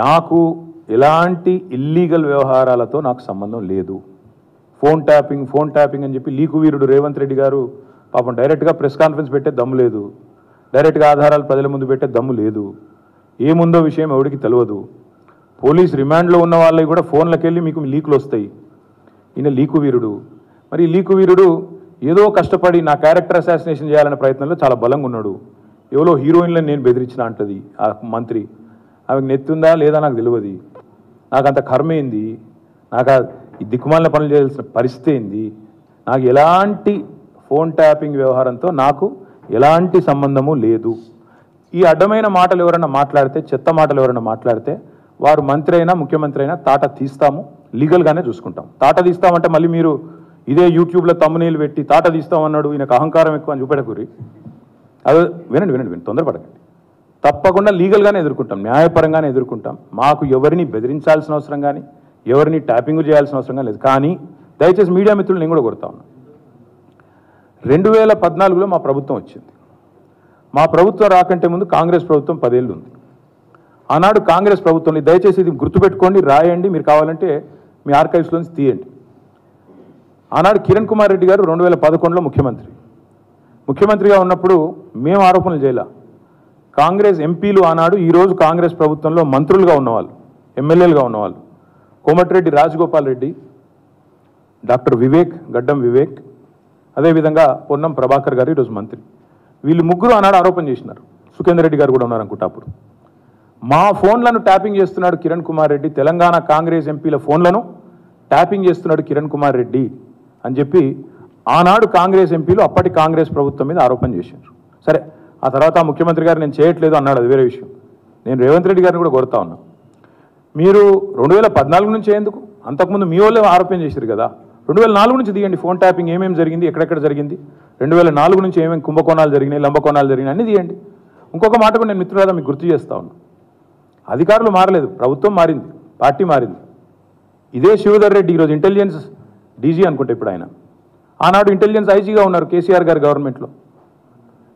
నాకు ఎలాంటి ఇల్లీగల్ వ్యవహారాలతో నాకు సంబంధం లేదు. ఫోన్ ట్యాపింగ్ అని చెప్పి లీకు వీరుడు రేవంత్ రెడ్డి గారు పాపం డైరెక్ట్గా ప్రెస్ కాన్ఫరెన్స్ పెట్టే దమ్ము లేదు, డైరెక్ట్గా ఆధారాలు ప్రజల ముందు పెట్టే దమ్ము లేదు, ఏముందో విషయం ఎవరికి తెలియదు. పోలీస్ రిమాండ్లో ఉన్న వాళ్ళకి కూడా ఫోన్లకు వెళ్ళి మీకు లీకులు వస్తాయి. ఈయన లీకు వీరుడు. మరి లీకు వీరుడు ఏదో కష్టపడి నా క్యారెక్టర్ అసాసినేషన్ చేయాలనే ప్రయత్నంలో చాలా బలంగా ఉన్నాడు. ఎవరో హీరోయిన్లను నేను బెదిరించిన అంటది ఆ మంత్రి. ఆమెకు నెత్తుందా లేదా నాకు తెలియదు. నాకు అంత కర్మ ఏంది, నాకు ఈ దిక్కుమాలిన పనులు చేయాల్సిన పరిస్థితి ఏంది, నాకు ఎలాంటి ఫోన్ ట్యాపింగ్ వ్యవహారంతో నాకు ఎలాంటి సంబంధము లేదు. ఈ అడ్డమైన మాటలు ఎవరైనా మాట్లాడితే, చెత్త మాటలు ఎవరైనా మాట్లాడితే వారు మంత్రి అయినా ముఖ్యమంత్రి అయినా తాట తీస్తాము, లీగల్గానే చూసుకుంటాం. తాట తీస్తామంటే మళ్ళీ మీరు ఇదే యూట్యూబ్లో తమ్మునీళ్ళు పెట్టి తాట తీస్తామన్నాడు ఈయనకు అహంకారం ఎక్కువ అని చూపెడకూరి. అది వినండి, తొందరపడకండి. తప్పకుండా లీగల్గానే ఎదుర్కొంటాం, న్యాయపరంగానే ఎదుర్కొంటాం. మాకు ఎవరిని బెదిరించాల్సిన అవసరం కానీ ఎవరిని ట్యాపింగ్ చేయాల్సిన అవసరం కానీ లేదు. కానీ దయచేసి మీడియా మిత్రులు నేను కూడా కొడతా ఉన్నా. 2014లో మా ప్రభుత్వం వచ్చింది. మా ప్రభుత్వం రాకంటే ముందు కాంగ్రెస్ ప్రభుత్వం 10 ఏళ్ళు ఉంది. ఆనాడు కాంగ్రెస్ ప్రభుత్వంలో దయచేసి ఇది గుర్తుపెట్టుకోండి, రాయండి, మీరు కావాలంటే మీ ఆర్కైవ్స్లోంచి తీయండి. ఆనాడు కిరణ్ కుమార్ రెడ్డి గారు 2011లో ముఖ్యమంత్రిగా ఉన్నప్పుడు మేము ఆరోపణలు చేయాల. కాంగ్రెస్ ఎంపీలు ఆనాడు ఈరోజు కాంగ్రెస్ ప్రభుత్వంలో మంత్రులుగా ఉన్నవాళ్ళు, ఎమ్మెల్యేలుగా ఉన్నవాళ్ళు కోమటిరెడ్డి రాజగోపాల్ రెడ్డి, డాక్టర్ గడ్డం వివేక్, అదేవిధంగా పొన్నం ప్రభాకర్ గారు ఈరోజు మంత్రి. వీళ్ళు ముగ్గురు ఆనాడు ఆరోపణ చేసినారు. సుఖేందర్ రెడ్డి గారు కూడా ఉన్నారనుకుంటా. అప్పుడు మా ఫోన్లను ట్యాపింగ్ చేస్తున్నాడు కిరణ్ కుమార్ రెడ్డి, తెలంగాణ కాంగ్రెస్ ఎంపీల ఫోన్లను ట్యాపింగ్ చేస్తున్నాడు కిరణ్ కుమార్ రెడ్డి అని చెప్పి ఆనాడు కాంగ్రెస్ ఎంపీలు అప్పటి కాంగ్రెస్ ప్రభుత్వం మీద ఆరోపణ చేశారు. సరే, ఆ తర్వాత ముఖ్యమంత్రి గారు నేను చేయట్లేదు అన్నాడు, అది వేరే విషయం. నేను రేవంత్ రెడ్డి గారిని కూడా కోరుతా ఉన్నా, మీరు 2014 నుంచి ఎందుకు, అంతకుముందు మీ వాళ్ళే ఆరోపణ చేశారు కదా, 2004 నుంచి తీయండి. ఫోన్ ట్యాపింగ్ ఏమేమి జరిగింది, ఎక్కడెక్కడ జరిగింది, 2004 నుంచి ఏమేమి కుంభకోణాలు జరిగినాయి, లంబకోణాలు జరిగినాయి అన్నీ తీయండి. ఇంకొక మాట కూడా నేను మిత్రులారా మీకు గుర్తు చేస్తా ఉన్నా, అధికారులు మారలేదు, ప్రభుత్వం మారింది, పార్టీ మారింది. ఇదే శివధర్ రెడ్డి ఈరోజు ఇంటెలిజెన్స్ డీజీ అనుకుంటే ఇప్పుడు ఆయన, ఆనాడు ఇంటెలిజెన్స్ ఐజీగా ఉన్నారు కేసీఆర్ గారి గవర్నమెంట్లో.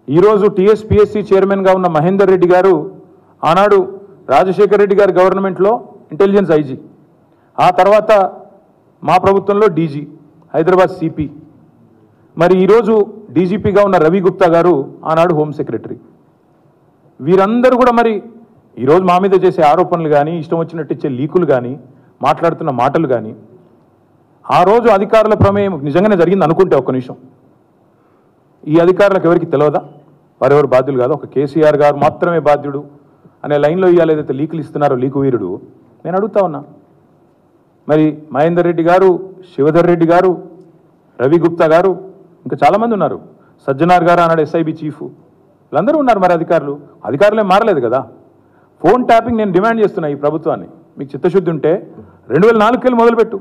ఈరోజు టీఎస్పీఎస్సీ చైర్మన్గా ఉన్న మహేందర్ రెడ్డి గారు ఆనాడు రాజశేఖర్ రెడ్డి గారి గవర్నమెంట్లో ఇంటెలిజెన్స్ ఐజీ, ఆ తర్వాత మా ప్రభుత్వంలో డీజీ, హైదరాబాద్ సిపి. మరి ఈరోజు డీజీపీగా ఉన్న రవి గుప్తా గారు ఆనాడు హోమ్ సెక్రటరీ. వీరందరూ కూడా మరి ఈరోజు మా మీద చేసే ఆరోపణలు కానీ, ఇష్టం వచ్చినట్టు ఇచ్చే లీకులు కానీ, మాట్లాడుతున్న మాటలు కానీ, ఆ రోజు అధికారుల ప్రమేయం నిజంగానే జరిగింది అనుకుంటే ఒక్క నిమిషం, ఈ అధికారులకు ఎవరికి తెలియదా, వారెవరు బాధ్యులు కాదు, ఒక కేసీఆర్ గారు మాత్రమే బాధ్యుడు అనే లైన్లో ఇవాళ ఏదైతే లీకులు ఇస్తున్నారో లీకు వీరుడు, నేను అడుగుతా ఉన్నా. మరి మహేందర్ రెడ్డి గారు, శివధర్ రెడ్డి గారు, రవి గుప్తా గారు, ఇంకా చాలామంది ఉన్నారు, సజ్జనార్ గారు ఆనాడు ఎస్ఐబి చీఫ్, వీళ్ళందరూ ఉన్నారు. మరి అధికారులే మారలేదు కదా. ఫోన్ ట్యాపింగ్ నేను డిమాండ్ చేస్తున్నా ఈ ప్రభుత్వాన్ని, మీకు చిత్తశుద్ధి ఉంటే 2004 మొదలుపెట్టు.